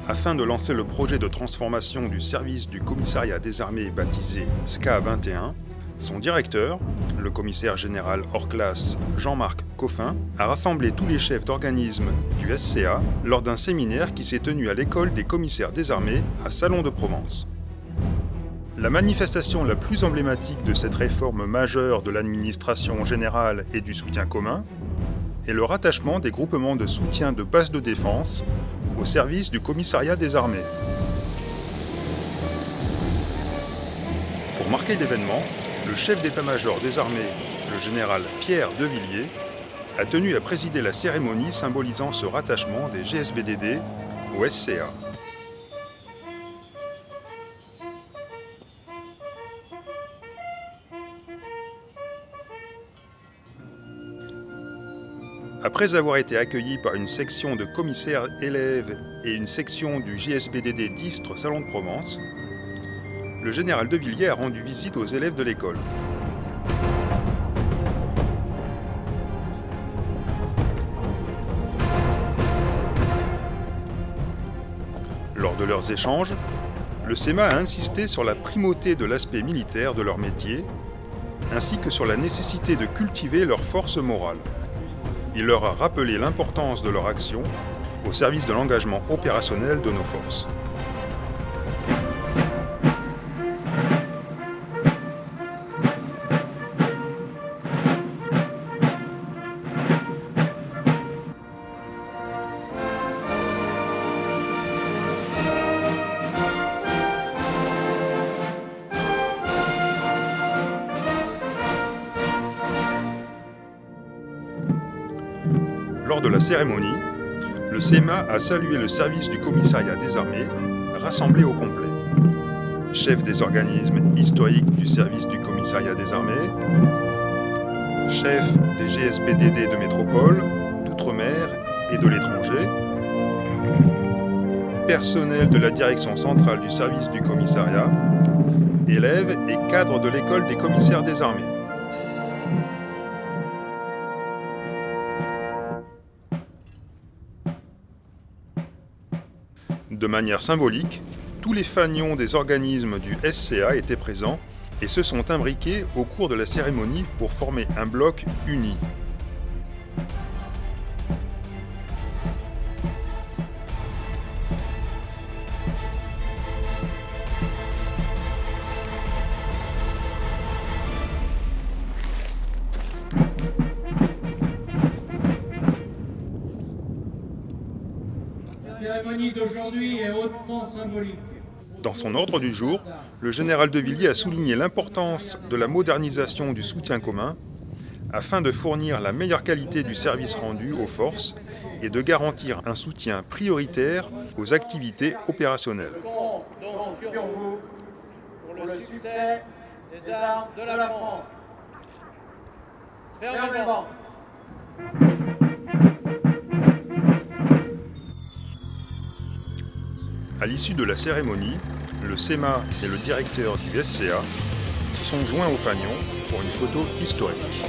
Afin de lancer le projet de transformation du service du commissariat des armées baptisé SCA 21, son directeur, le commissaire général hors classe Jean-Marc Coffin, a rassemblé tous les chefs d'organismes du SCA lors d'un séminaire qui s'est tenu à l'école des commissaires des armées à Salon de Provence. La manifestation la plus emblématique de cette réforme majeure de l'administration générale et du soutien commun est le rattachement des groupements de soutien de base de défense au service du commissariat des armées. Pour marquer l'événement, le chef d'état-major des armées, le général Pierre Devilliers, a tenu à présider la cérémonie symbolisant ce rattachement des GSBDD au SCA. Après avoir été accueilli par une section de commissaires élèves et une section du GSBDD d'Istres Salon de Provence, le général Devilliers a rendu visite aux élèves de l'école. Lors de leurs échanges, le SEMA a insisté sur la primauté de l'aspect militaire de leur métier, ainsi que sur la nécessité de cultiver leur force morale. Il leur a rappelé l'importance de leur action au service de l'engagement opérationnel de nos forces. Lors de la cérémonie, le SEMA a salué le service du commissariat des armées, rassemblé au complet. Chefs des organismes historiques du service du commissariat des armées, chefs des GSBDD de métropole, d'outre-mer et de l'étranger, personnel de la direction centrale du service du commissariat, élèves et cadres de l'école des commissaires des armées. De manière symbolique, tous les fanions des organismes du SCA étaient présents et se sont imbriqués au cours de la cérémonie pour former un bloc uni. La cérémonie d'aujourd'hui est hautement symbolique. Dans son ordre du jour, le général Devilliers a souligné l'importance de la modernisation du soutien commun afin de fournir la meilleure qualité du service rendu aux forces et de garantir un soutien prioritaire aux activités opérationnelles. Compte donc sur vous pour le succès des armes de la France. Fermement. À l'issue de la cérémonie, le SEMA et le directeur du SCA se sont joints aux fanions pour une photo historique.